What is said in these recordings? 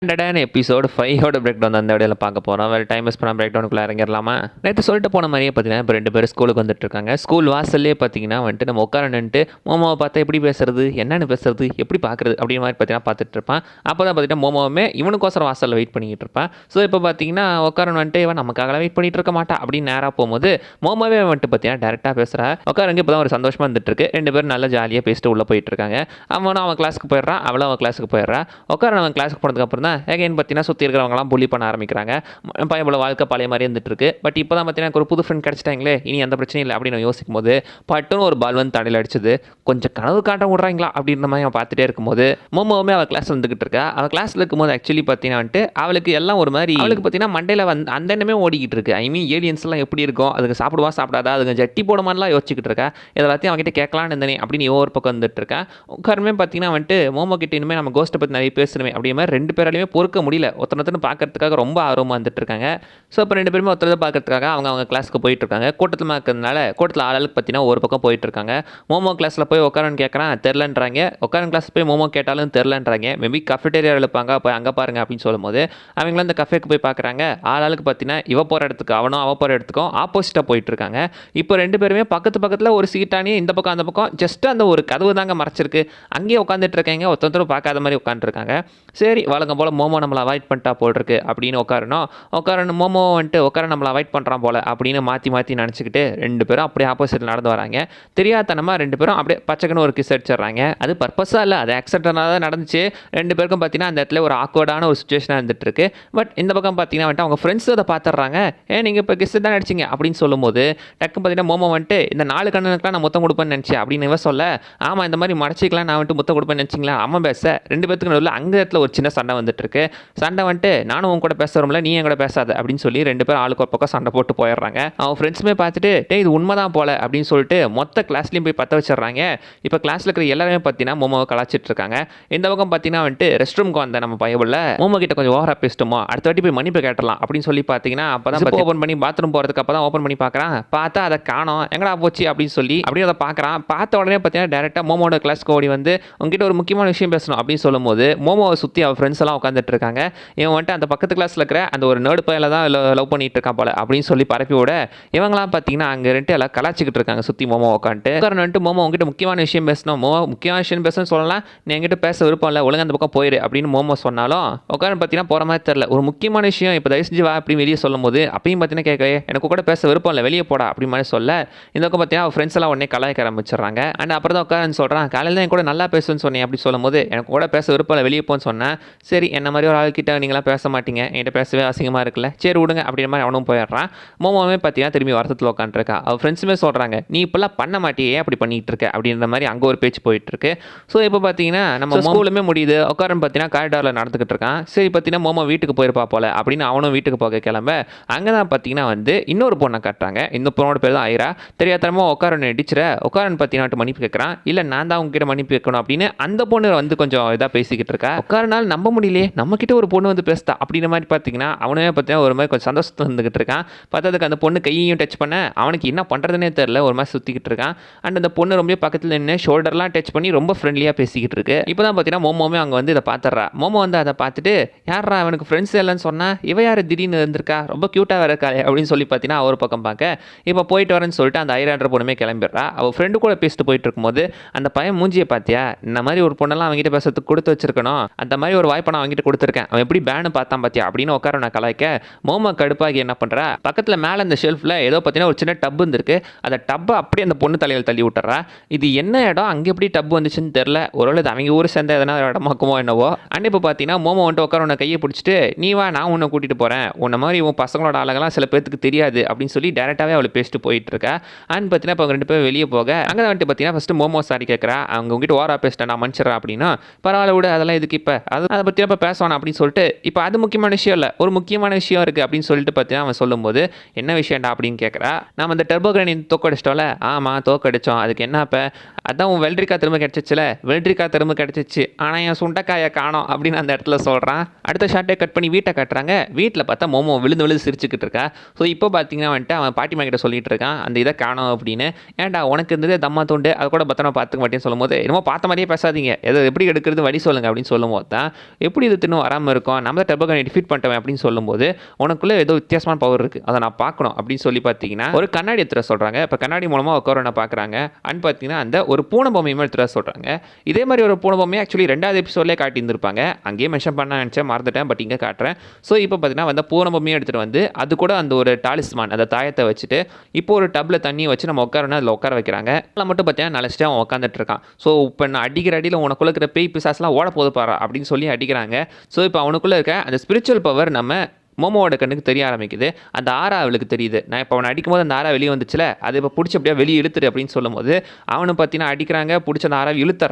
ஸ்டாண்டர்டான episode 5ஓட break down அந்த வீடியோவில் பார்க்க போகிறோம். வேறு டைம் மிஸ் பண்ண பிரேக் டவுனுக்குள்ளே இறங்கிடலாமா? நேற்று சொல்லிட்டு போன மாதிரியே பார்த்தீங்கன்னா இப்போ 2 பேரும் ஸ்கூலுக்கு வந்துட்டு இருக்காங்க. ஸ்கூல் வாசல்லே பார்த்தீங்கன்னா வந்துட்டு நம்ம உட்காரன்ட்டு மோமோவை பார்த்தா எப்படி பேசுறது, என்னென்னு பேசுறது, எப்படி பார்க்குறது அப்படின்ற மாதிரி பார்த்தீங்கன்னா பார்த்துட்டு இருப்பான். அப்போ தான் பார்த்தீங்கன்னா மோமோவுமே இவனுக்கோசரம் வாசலில் வெயிட் பண்ணிக்கிட்டு இருப்பான். ஸோ இப்போ பார்த்தீங்கன்னா உட்காரன் வந்துட்டு இவன் நமக்காக வெயிட் பண்ணிட்டு இருக்க மாட்டா அப்படின்னு நேராக போகும்போது மோமோவே வந்துட்டு பார்த்தீங்கன்னா டேரெக்டாக பேசுகிறா. உட்காரங்க இப்போ தான் ஒரு சந்தோஷமாக வந்துட்டு இருக்கு. 2 பேரும் நல்லா ஜாலியாக பேசிட்டு உள்ளே போயிட்டு இருக்காங்க. அவன் கிளாஸுக்கு போயிடுறான், அவளும் அவன் கிளாஸுக்கு போயிடுறா. உட்காரன் அவன் கிளாஸுக்கு போனதுக்கப்புறம் தான் எகைன் பார்த்தீங்கன்னா சுற்றி இருக்கிறவங்களாம் புள்ளி பண்ண ஆரம்பிக்கிறாங்க. பையன் போல வாழ்க்கை பழைய மாதிரி இருந்துட்டு இருக்கு. பட் இப்போ தான் பார்த்தீங்கன்னா ஒரு புது ஃப்ரெண்ட் கிடச்சிட்டாங்களே, இனி அந்த பிரச்சனையும் இல்லை அப்படின்னு யோசிக்கும் போது பட்டுன்னு ஒரு பால் வந்து தடையில் அடிச்சது. கொஞ்சம் கனவு காட்ட விட்றாங்களா அப்படின்ற மாதிரி அவன் பார்த்துட்டே இருக்கும்போது மோமோவுமே அவள் கிளாஸ் வந்துகிட்டு இருக்கா. அவள் கிளாஸில் இருக்கும்போது ஆக்சுவலி பார்த்தீங்கன்னா வந்துட்டு அவளுக்கு எல்லாம் ஒரு மாதிரி அவளுக்கு பார்த்தீங்கன்னா மண்டையில் அந்த எண்ணமே ஓடிக்கிட்டு இருக்கு. ஐ மீன் ஏலியன்ஸ் எல்லாம் எப்படி இருக்கும், அதுக்கு சாப்பிடுவா சாப்பிடாதா, அதுக்கு ஜட்டி போடுமான்லாம் யோசிச்சுக்கிட்டு இருக்கா. எல்லாத்தையும் அவங்ககிட்ட கேட்கலான்னு இருந்தேனே அப்படின்னு ஒரு பக்கம் வந்துட்டு இருக்கா. உட்காருமே பார்த்தீங்கன்னா வந்துட்டு மோமோ கிட்ட இனிமேல் நம்ம கோஸ்ட்டை பற்றி நிறைய பேசணுமே அப்படிங்கிற மாதிரி 2 பேராலையுமே பொறுக்க முடியல. ஒருத்தனை பார்க்கறதுக்காக ரொம்ப ஆர்வமாக வந்துட்டு இருக்காங்க. ஸோ இப்போ 2 பேருமே ஒருத்தரை பார்க்கறதுக்காக அவங்க கிளாஸுக்கு போயிட்டு இருக்காங்க. கூட்டத்தில் இருக்கிறதுனால கூட்டத்தில் ஆளுக்கு பார்த்தீங்கன்னா ஒரு பக்கம் போயிட்டு இருக்காங்க. மோமோ கிளாஸில் போய் உட்காரன்னு கேட்குறான், தெரிலன்றாங்க. உட்காரன் கிளாஸ் போய் மோமோ கேட்டாலும் தெரிலன்றாங்க. மேபி கஃபேட்டேரியா எழுப்பாங்க, போய் அங்கே பாருங்க அப்படின்னு சொல்லும்போது அவங்களும் அந்த கஃபேக்கு போய் பார்க்குறாங்க. ஆளுக்கு பார்த்தீங்கன்னா இவ போகிற இடத்துக்கு அவனும் அவ போகிற இடத்துக்கும் ஆப்போசிட்டாக போயிட்டு இருக்காங்க. இப்போ 2 பேருமே பக்கத்தில் ஒரு சீட்டானே இந்த பக்கம் அந்த பக்கம் ஜஸ்ட் அந்த ஒரு கதவு தாங்க மறைச்சிருக்கு. அங்கேயே உட்காந்துட்டு இருக்காங்க. ஒருத்தரும் பார்க்காத மாதிரி உட்காந்துருக்காங்க. சரி வழக்கம் போல் மோமோ நம்மளை அவாய்ட் பண்ணிட்டா போல் இருக்கு அப்படின்னு உட்காரணும் மோமோ வந்துட்டு உட்கார நம்மளை அவாய்ட் பண்ணுறான் போல் அப்படின்னு மாற்றி நினச்சிக்கிட்டு 2 பேரும் அப்படியே ஆப்போசிட்டில் நடந்து வராங்க. தெரியாதனமாக 2 பேரும் அப்படியே பச்சைக்குன்னு ஒரு கிஸ் அடிச்சிடுறாங்க. அது பர்பஸாக இல்லை, அது ஆக்சிடென்டாக தான் நடந்துச்சு. 2 பேருக்கும் பார்த்தீங்கன்னா அந்த இடத்துல ஒரு ஆக்வர்டான ஒரு சுச்சுவேஷனாக இருந்துட்டு இருக்கு. பட் இந்த பக்கம் பார்த்தீங்கன்னா வந்துட்டு அவங்க ஃப்ரெண்ட்ஸ் அதை பார்த்துட்றாங்க. நீங்கள் இப்போ கிஸ் தான் அடிச்சிங்க அப்படின்னு சொல்லும்போது டக்கு பார்த்தீங்கன்னா மோமோ வந்துட்டு இந்த 4 கண்ணனுக்குலாம் நான் முத்தம் கொடுப்பேன்னு நினச்சேன் அப்படின்னு இவ சொல்ல, ஆமாம் இந்த மாதிரி மறைச்சிக்கலாம் நான் வந்துட்டு முத்தம் கொடுப்பேன்னு நினச்சிங்களா அம்மா பேச 2 பேத்துக்கு நடுவில் அங்கே இடத்துல ஒரு சின்ன சண்டை வந்துட்டு இருக்கு. சண்டை வந்துட்டு நானும் உன் கூட பேச வரும்ல, நீ என் கூட பேசாத அப்படின்னு சொல்லி 2 பேரும் ஆளுக்கு ஒரு பக்கம் சண்டை போட்டு போயிடுறாங்க. அவன் ஃப்ரெண்ட்ஸுமே பார்த்துட்டு டே இது உண்மைதான் போல அப்படின்னு சொல்லிட்டு மொத்த கிளாஸ்லையும் போய் பற்ற வச்சிடுறாங்க. இப்போ கிளாஸில் இருக்கிற எல்லாருமே பார்த்தீங்கன்னா மோமோவை கலாச்சிட்டு இருக்காங்க. இந்த பக்கம் பார்த்தீங்கன்னா வந்துட்டு ரெஸ்ட் ரூமுக்கு வந்த நம்ம பயவுள்ள மோமோ கிட்ட கொஞ்சம் ஓவரா பேசிட்டோமோ, அடுத்த வாட்டி போய் மன்னிப்பு கேட்டலாம் அப்படின்னு சொல்லி பார்த்தீங்கன்னா அப்போ தான் ஓப்பன் பண்ணி பாத்ரூம் போகிறதுக்கு அப்போ தான் ஓப்பன் பண்ணி பார்க்குறான். பார்த்தா அதை காணோம், எங்கடா போச்சு அப்படின்னு சொல்லி அப்படியே அதை பார்க்குறான். பார்த்த உடனே பார்த்தீங்கன்னா டேரெக்டாக மோமோட கிளாஸ்க்கு ஓடி வந்து உங்ககிட்ட ஒரு முக்கியமான விஷயம் பேசணும் அப்படின்னு சொல்லும்போது மோமோவை சுற்றி அவள் ஃப்ரெண்ட்ஸ் எல்லாம் உட்காந்துட்டு இருக்காங்க. இவன் வந்துட்டு அந்த பக்கத்து கிளாஸில் இருக்கிற அந்த ஒரு நேர்டு பையில தான் லவ் பண்ணிட்டு இருக்கான் போல அப்படின்னு சொல்லி பரப்பி விட இவங்களாம் பார்த்தீங்கன்னா அங்கே ரெண்டு எல்லாம் கலாச்சிக்கிட்டு இருக்காங்க சுற்றி மோமோ உட்காந்துட்டு. வந்துட்டு மோமோ உங்ககிட்ட முக்கியமான விஷயம் பேசணும், முக்கியமான விஷயம் பேசணும்னு சொல்லலாம், நீ என்கிட்ட பேச விருப்பம் இல்லை, ஒழுங்கு அந்த பக்கம் போயிரு அப்படின்னு மோமோ சொன்னாலும் உட்காந்து பார்த்தீங்கன்னா போகிற மாதிரி தெரியல. ஒரு முக்கியமான விஷயம் இப்போ தயவு செஞ்சு வா அப்படி வெளியே சொல்லும் போது அப்பயும் பார்த்தீங்கன்னா கேட்கவே எனக்கு கூட பேச விருப்பம் இல்லை, வெளியே போடா அப்படி மாதிரி சொல்ல இந்த பக்கம் பார்த்தீங்கன்னா அவள் ஃப்ரெண்ட்ஸ் எல்லாம் உடனே கலாய்க்க ஆரம்பிச்சிடுறாங்க. அண்ட் அப்புறம் தான் உட்காந்து சொல்கிறான், காலையில் தான் என் கூட நல்லா பேசுன்னு சொன்னேன் அப்படி சொல்லும் போது எனக்கு கூட பேச விருப்பம் இல்லை, வெளியே போன்னு சொன்னேன். சரி என்ன மாதிரி ஒரு ஆள்கிட்ட நீங்களாம் பேச மாட்டீங்க, என்கிட்ட பேசவே அசிங்கமாக இருக்குல்ல, சரி விடுங்க அப்படின்ற மாதிரி அவனும் போயிடுறான். மோமோவே பார்த்தீங்கன்னா திரும்பி வருத்தத்தில் உட்காந்துருக்கா. அவள் ஃப்ரெண்ட்ஸுமே சொல்கிறாங்க நீ இப்போல்லாம் பண்ண மாட்டியே அப்படி பண்ணிட்டு இருக்க அப்படின்ற மாதிரி அங்கே ஒரு பேச்சு போயிட்டு இருக்கு. ஸோ இப்போ பார்த்தீங்கன்னா நம்ம ஸ்கூலுமே முடியுது. உட்காரன் பார்த்தீங்கன்னா காரிடாரில் நடந்துக்கிட்டு இருக்கான். சரி பார்த்தீங்கன்னா மோமோ வீட்டுக்கு போயிருப்பா போல அப்படின்னு அவனும் வீட்டுக்கு போக கிளம்ப அங்கே தான் பார்த்தீங்கன்னா வந்து இன்னொரு பொண்ணை காட்டுறாங்க. இந்த பொண்ணோட பேர் தான் ஐரா. தெரியாதனமா உட்காரன் இடிச்சிட உட்காரன் பார்த்தீங்கன்னா மன்னிப்பு கேட்குறான். இல்லை நான் தான் உங்ககிட்ட மன்னிப்பு கேட்கணும் அப்படின்னு அந்த பொண்ணு வந்து கொஞ்சம் இதாக பேசிக்கிட்டு இருக்கா. உட்காரனால் நம்ப முடியலையே, நம்ம கிட்ட ஒரு பொண்ணு வந்து பேசுதா அப்படின்ற மாதிரி பார்த்தீங்கன்னா அவனே பார்த்தீங்கன்னா ஒரு மாதிரி கொஞ்சம் சந்தோஷத்தை வந்துகிட்டு இருக்கான். பார்த்ததுக்கு அந்த பொண்ணு கையையும் டச் பண்ண அவனுக்கு என்ன பண்ணுறதுனே தெரியல, ஒரு மாதிரி சுற்றிக்கிட்டு இருக்கான். அண்ட் அந்த பொண்ணு ரொம்ப பக்கத்தில் நின்று ஷோல்டர்லாம் டச் பண்ணி ரொம்ப ஃப்ரெண்ட்லியாக பேசிக்கிட்டு இருக்கு. இப்போ தான் பார்த்தீங்கன்னா மோமோமே அங்கே வந்து இதை பார்த்துட்றா. மோமோ வந்து அதை பார்த்துட்டு யாரா அவனுக்கு ஃப்ரெண்ட்ஸ் இல்லைன்னு சொன்னா இவ யார் திடீர்னு இருந்திருக்கா, ரொம்ப க்யூட்டாக வேறு இருக்காளே அப்படின்னு சொல்லி பார்த்தீங்கன்னா ஒரு பக்கம் பார்க்க இப்போ போயிட்டு வரேன்னு சொல்லிட்டு அந்த ஐரான்ற பொண்ணுமே கிளம்பிடுறா. அவள் ஃப்ரெண்டு கூட பேசிட்டு போயிட்டு இருக்கும்போது அந்த பையன் மூஞ்சியை பார்த்தியா, இந்த மாதிரி ஒரு பொண்ணெல்லாம் அவங்ககிட்ட பேசுறதுக்கு கொடுத்து வச்சிருக்கணும், அந்த மாதிரி ஒரு வாய்ப்பை நான் அவங்ககிட்ட கொடுத்துருக்கேன், அவன் எப்படி பேனு பார்த்தான் பார்த்தியா அப்படின்னு உட்கார நான் கலாய்க்க மோமோ கடுப்பாகி என்ன பண்ணுறா பக்கத்தில் மேலே அந்த ஷெல்ஃபில் ஏதோ பார்த்தீங்கன்னா ஒரு சின்ன டப் இருந்திருக்கு. அந்த டப்பை அப்படியே அந்த பொண்ணு தலையில் தள்ளி விட்டுறா. இது என்ன இடம், அங்கே எப்படி டப் வந்துச்சுன்னு தெரில, ஒருவேளை அவங்க ஊர் சேர்ந்த எதனா இடமாக்குமோ என்னவோ. அண்ட் இப்போ பார்த்தீங்கன்னா மோமோ வந்துட்டு உட்கார உன்னை கையை பிடிச்சிட்டு நீ வா நான் உன்னை கூட்டிகிட்டு போகிறேன், உன்ன மாதிரி உன் பசங்களோட ஆளுங்கெல்லாம் சில பேருக்கு தெரியாது அப்படின்னு சொல்லி டேரெக்டாகவே அவளை பேசிட்டு போயிட்டு இருக்கா. அண்ட் பார்த்தீங்கன்னா இப்போ 2 பேரும் வெளியே போக அங்கே வந்துட்டு பார்த்தீங்கன்னா ஃபஸ்ட்டு மோமோ சாரி கேட்குறா. அவங்க உங்ககிட்ட ஓரா பேசிட்டேன் நான் மன்னிச்சிடறேன் அப்படின்னா பரவாயில்ல விட அதெல்லாம் இதுக்கு இப்போ அதை பற்றி இப்போ பேசணும் அப்படின்னு சொல்லிட்டு இப்போ அது முக்கியமான விஷயம் இல்லை, ஒரு முக்கியமான விஷயம் இருக்குது அப்படின்னு சொல்லிட்டு பார்த்தீங்கன்னா அவன் சொல்லும்போது என்ன விஷயம்டா அப்படின்னு கேட்குறா. நம்ம அந்த டர்போகிரானி தோக்கடிச்சிட்டோம்ல, ஆமாம் தோக்கடிச்சோம், அதுக்கு என்ன இப்போ அதான் உன் வெள்ளரிக்காய் திரும்ப கிடச்சிச்சுல, வெள்ளரிக்காய் திரும்ப கிடச்சிச்சு ஆனால் என் சுண்டைக்காயை காணோம் அப்படின்னு அந்த இடத்துல சொல்கிறான். அடுத்த ஷார்ட்டை கட் பண்ணி வீட்டை காட்டுறாங்க. வீட்டில் பார்த்தா மோமோ விழுந்து சிரிச்சுக்கிட்டு இருக்கா. ஸோ இப்போ பார்த்தீங்கன்னா வந்துட்டு அவன் பாட்டிமா கிட்ட சொல்லிட்டு இருக்கான் அந்த இதை காணோம் அப்படின்னு. ஏன்டா உனக்கு இருந்தது தம்மா தூண்டு அதை கூட பத்திரமா பார்த்துக்க மாட்டேன்னு சொல்லும்போது என்னமோ பார்த்த மாதிரியே பேசாதீங்க, எதை எப்படி எடுக்கிறது வழி சொல்லுங்க அப்படின்னு சொல்லும் போது தான் எப்படி எப்படி இது இன்னும் வராமல் இருக்கும், நம்ம தான் டர்போ கேலவி டிஃபீட் பண்ணிட்டோம் அப்படின்னு சொல்லும்போது உனக்குள்ளே ஏதோ வித்தியாசமான பவர் இருக்குது, அதை நான் பார்க்கணும் அப்படின்னு சொல்லி பார்த்தீங்கன்னா ஒரு கண்ணாடி எடுத்துகிற சொல்கிறாங்க. இப்போ கண்ணாடி மூலமாக உட்கார பார்க்குறாங்க. அண்ட் பார்த்தீங்கன்னா அந்த ஒரு பூனை பொம்மையுமே எடுத்துகிற சொல்கிறாங்க. இதே மாதிரி ஒரு பூனை பொம்மையை ஆக்சுவலி 2வது எபிசோட்லேயே காட்டியிருந்திருப்பாங்க. அங்கேயே மென்ஷன் பண்ண நினச்சேன், மறந்துட்டேன், பட் இங்கே காட்டுறேன். ஸோ இப்போ பார்த்தீங்கன்னா அந்த பூனை பொம்மையை எடுத்துகிட்டு வந்து அது கூட அந்த ஒரு டாலிஸ்மான் அந்த தாயத்தை வச்சுட்டு இப்போ ஒரு டப்பில் தண்ணி வச்சு நம்ம உட்காரணும், அதில் உட்கார வைக்கிறாங்க. அதில் மட்டும் பார்த்தீங்கன்னா நினச்சிட்டு அவன் உட்காந்துட்டு இருக்கான். ஸோ இப்போ நான் அடிக்கிற அடியில் உனக்குள்ள இருக்கிற பேய் பிசாஸ்லாம் ஓட போது பாரு அப்படின்னு சொல்லி அடிக்கிறாங்க. ஸோ இப்போ அவனுக்குள்ளே இருக்க அந்த ஸ்பிரிச்சுவல் பவர் நம்ம மோமோவோட கண்ணுக்கு தெரிய ஆரம்பிக்குது. அந்த ஆரா அவளுக்கு தெரியுது. நான் இப்போ அவனை அடிக்கும் போது அந்த ஆரா வெளியே வந்துச்சுல, அதை இப்போ பிடிச்சி அப்படியே வெளியே இழுத்துரு அப்படின்னு சொல்லும்போது அவனு பார்த்தீங்கன்னா அடிக்கிறாங்க, பிடிச்ச அந்த ஆராவை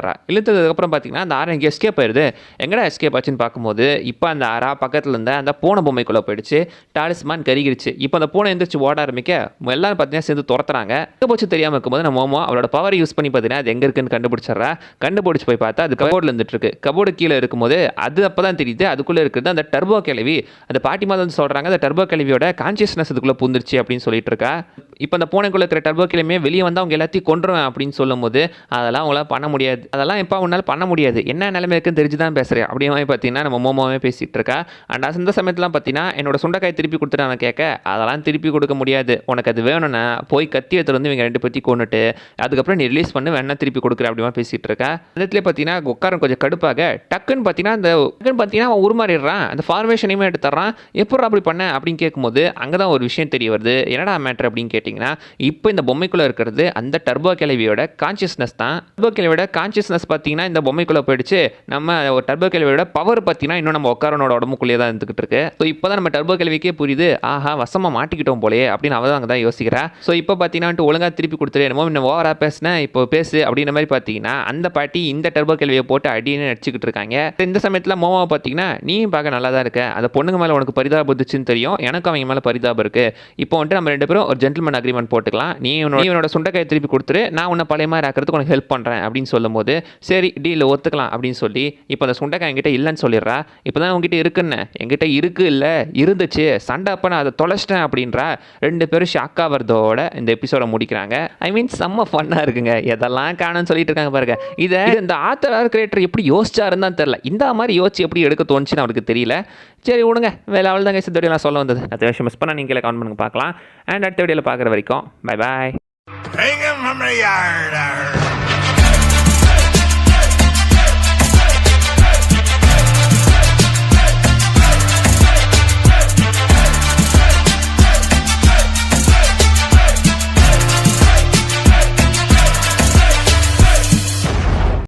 இழுத்ததுக்கப்புறம் பார்த்தீங்கன்னா அந்த ஆரா இங்கே எஸ்கேப் ஆயிடுது. எங்கடா எஸ்கேப் ஆச்சுன்னு பார்க்கும்போது இப்போ அந்த ஆரா பக்கத்தில் இருந்த அந்த பூனை பொம்மைக்குள்ளே போயிடுச்சு. டாலிஸ்மான் கருகிடுச்சு. இப்போ அந்த பூனை எந்திரிச்சு ஓட ஆரம்பிக்க எல்லாரும் பார்த்தீங்கன்னா சேர்ந்து துரத்துறாங்க. போச்சு தெரியாமல் இருக்கும்போது நம்ம மோமோ அவளோட பவரை யூஸ் பண்ணி பார்த்தீங்கன்னா அது எங்கே இருக்குன்னு கண்டுபிடிச்சி போய் பார்த்தா அது கபோர்டில் இருந்துட்டு இருக்கு. கபோர்டு கீழே இருக்கும்போது அது அப்போ தான் தெரியுது அதுக்குள்ளே இருக்கிறது அந்த டர்போ கேள்வி. அந்த பாட்டி வந்து சொல்கிறாங்க அந்த டர்போ கேள்வியோட கான்சியஸ்னஸ் இதுக்குள்ளே புந்துருச்சு அப்படின்னு சொல்லிட்டு இருக்கா. இப்போ அந்த பூனைக்குள்ளே இருக்கிற டர்போ கிழமையே வெளியே வந்து அவங்க எல்லாத்தையும் கொண்டுருவேன் அப்படின்னு சொல்லும்போது அதெல்லாம் அவங்களால பண்ண முடியாது. அதெல்லாம் இப்போ அவனால் பண்ண முடியாது. என்ன நிலைமை இருக்குன்னு தெரிஞ்சு தான் பேசுகிறேன் அப்படியே மாதிரி பார்த்தீங்கன்னா நம்ம மோமோவே பேசிகிட்டு இருக்கா. அண்ட் அந்த சமயத்துலாம் பார்த்தீங்கன்னா என்னோட சுண்டைக்காய் திருப்பி கொடுத்துட்டு நான் கேட்க அதெல்லாம் திருப்பி கொடுக்க முடியாது, உனக்கு அது வேணும்னா போய் கத்தி எடுத்துட்டு வந்து இவங்க 2 பேத்தையும் கொண்டுட்டு அதுக்கப்புறம் நீ ரிலீஸ் பண்ணி வேணா திருப்பி கொடுக்குற அப்படிமா பேசிகிட்டு இருக்கா. அந்த இடத்துல பார்த்தீங்கன்னா உட்காரம் கொஞ்சம் கடுப்பாக டக்குன்னு பார்த்தீங்கன்னா அவன் உருமாறிடுறான். அந்த ஃபார்மேஷனையுமே எடுத்துறான். எப்போ அப்படி பண்ண அப்படின்னு கேட்கும்போது அங்கே தான் ஒரு விஷயம் தெரிய வருது. என்னடா மேட்ரு அப்படின்னு கேட்டிங்கன்னா இப்போ இந்த பொம்மைக்குள்ளே இருக்கிறது அந்த டர்போ கேள்வியோட கான்சியஸ்னஸ் தான். டர்போ கேள்வியோட கான்சியஸ்னஸ் பார்த்தீங்கன்னா இந்த பொம்மைக்குள்ளே போயிடுச்சு. நம்ம ஒரு டர்போ கேள்வியோட பவர் பார்த்தீங்கன்னா இன்னும் நம்ம உட்காரனோட உடம்புக்குள்ளேயே தான் இருந்துகிட்டு இருக்கு. ஸோ இப்போ தான் நம்ம டர்போ கேள்விக்கே புரியுது, ஆஹா வசமாக மாட்டிக்கிட்டோம் போலே அப்படின்னு அவள் அங்கே தான் யோசிக்கிறா. ஸோ இப்போ பார்த்தீங்கன்னா ஒழுங்காக திருப்பி கொடுத்துரு, என்னமோ இன்னும் ஓவராக பேசினேன் இப்போ பேசு அப்படின்ற மாதிரி பார்த்தீங்கன்னா அந்த பாட்டி இந்த டர்போ கேள்வியை போட்டு அடின்னு நடிச்சுக்கிட்டு இருக்காங்க. இந்த சமயத்தில் மோமாவை பார்த்தீங்கன்னா நீயும் பார்க்க நல்லா தான் இருக்க, அந்த பொண்ணுங்க மேலே உனக்கு பரிதாபம் இருந்துச்சுன்னு தெரியும், எனக்கு அவங்க மேலே பரிதாபம் இருக்குது. இப்போ வந்துட்டு நம்ம 2 பேரும் ஒரு ஜென்டில்மேன் அக்ரிமெண்ட் போட்டுக்கலாம், நீ உன்னோட சுண்டைக்காயை திருப்பி கொடுத்துரு, நான் உன்னை பழைய மாதிரி ஆக்கிறதுக்கு உனக்கு ஹெல்ப் பண்ணுறேன் அப்படின்னு சொல்லும்போது சரி டீல் ஒத்துக்கலாம் அப்படின்னு சொல்லி இப்போ அந்த சுண்டைக்காய் என்கிட்ட இல்லைன்னு சொல்லிடுறா. இப்போ தான் உங்ககிட்ட இருக்குன்னு, என்கிட்ட இருக்கு இல்லை இருந்துச்சு சண்டை அப்போ நான் அதை தொலைச்சிட்டேன் அப்படின்றா. 2 பேரும் ஷாக்காக வரதோட இந்த எபிசோட முடிக்கிறாங்க. ஐ மீன் செம்ம ஃபன்னாக இருக்குங்க. எதெல்லாம் காணும்னு சொல்லிட்டு இருக்காங்க பாருங்க. இதை இந்த ஆத்தர் கிரியேட்டர் எப்படி யோசிச்சாருன்னு தான் தெரியல, இந்த மாதிரி யோசிச்சு எப்படி எடுக்க தோணுச்சுன்னு அவருக்கு தெரியல. சரி விடுங்க, வேலை அவள் தான் இந்த வீடியோ நான் சொல்ல வந்தது. அடுத்த விஷயம் மிஸ் பண்ணால் நீங்கள் கமெண்ட் பண்ணுங்க பார்க்கலாம். அண்ட் அடுத்த வீடியோவில் பார்க்குற வரைக்கும் பை பாய்.